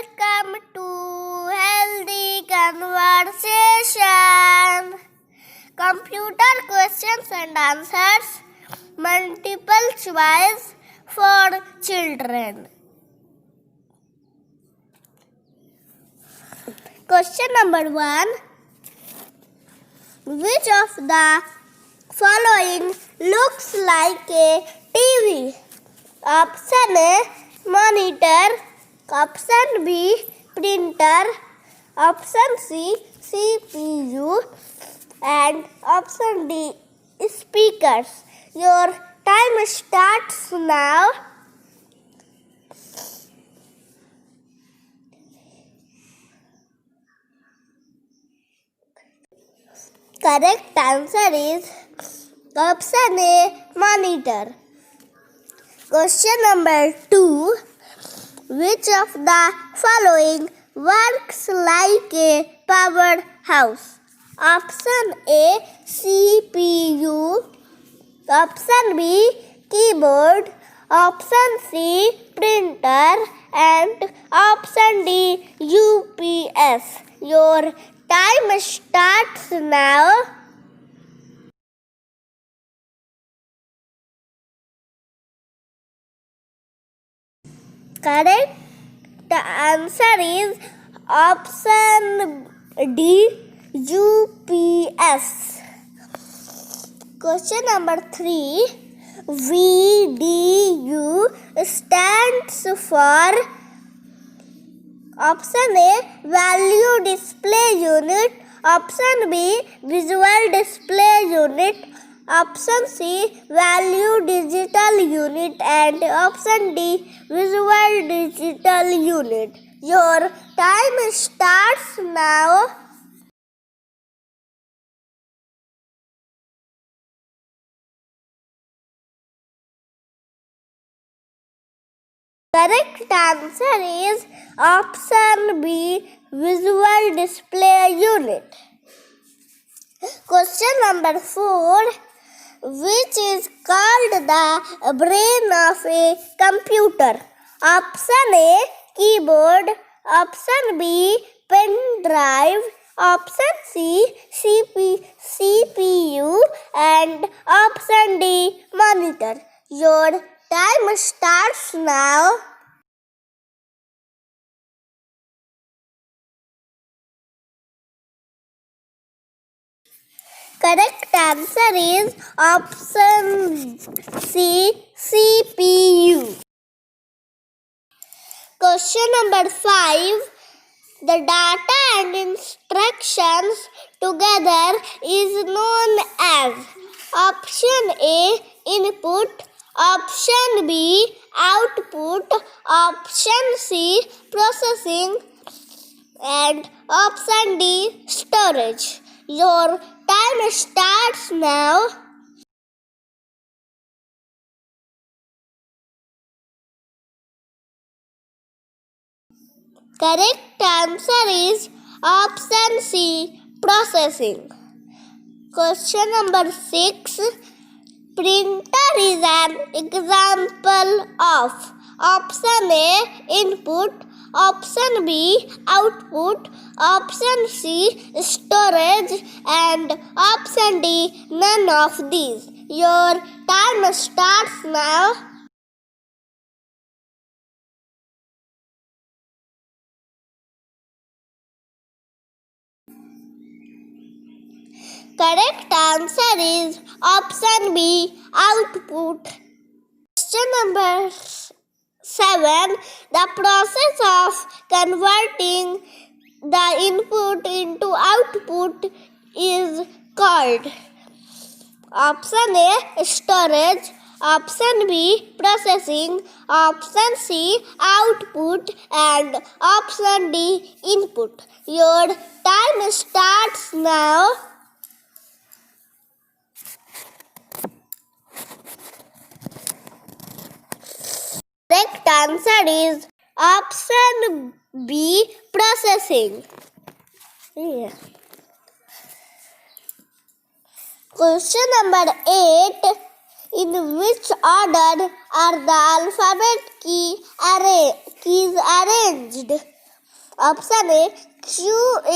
Welcome to Healthy Conversation. Computer questions and answers. Multiple choice for children. Question number 1. Which of the following looks like a TV? Option A, monitor. Option B, printer. Option C, CPU. And option D, speakers. Your time starts now. Correct answer is option A, monitor. Question number 2. Which of the following works like a powerhouse? Option A, CPU. Option B, keyboard. Option C, printer. And option D, UPS. Your time starts now. Correct. The answer is option D, UPS. Question number 3. VDU stands for option A, value display unit. Option B, visual display unit. Option C, value digital unit. And option D, visual digital unit. Your time starts now. Correct answer is option B, visual display unit. Question number 4. Which is called the brain of a computer? Option A, keyboard. Option B, pen drive. Option C, CPU. And option D, monitor. Your time starts now. Correct answer is option C, CPU. Question number 5. The data and instructions together is known as option A, input. Option B, output. Option C, processing. And option D, storage. Your time starts now. Correct answer is option C, processing. Question number 6. Printer is an example of option A, input. Option B, output. Option C, storage. And option D, none of these. Your time starts now. Correct answer is option B, output. Question number 7. The process of converting the input into output is called option A, storage. Option B, processing. Option C, output. And option D, input. Your time starts now. Correct answer is option B, processing. Yeah. Question number 8. In which order are the alphabet keys arranged? Option A QAERTY.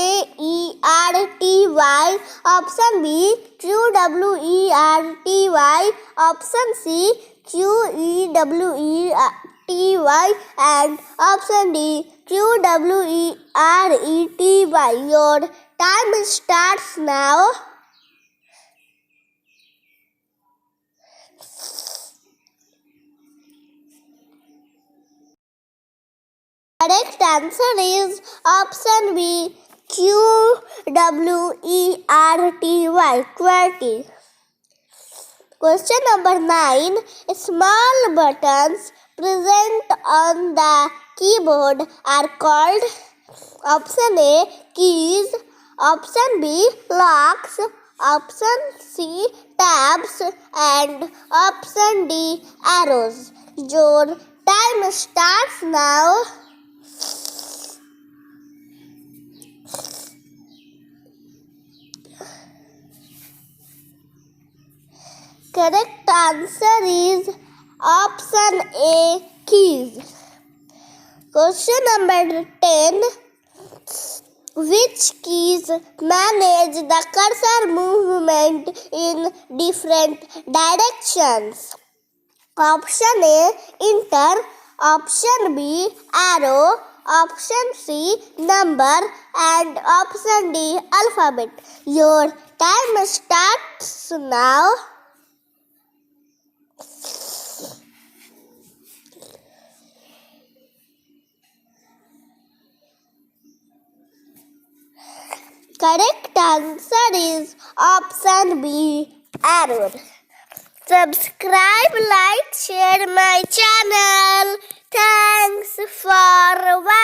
Option B QWERTY. Option C QEWERTY. And option D QWERETY. Your time starts now. Correct answer is option B QWERTY. QWERTY. Question number 9. Small buttons present on the keyboard are called option A keys, option B locks, option C tabs, and option D arrows. Your time starts now. Correct answer is option A keys. Question number 10. Which keys manage the cursor movement in different directions? Option A enter, option B arrow, option C number, and option D alphabet. Your time starts now. Correct answer is option B arrow. Subscribe, like, share my channel. Thanks for watching.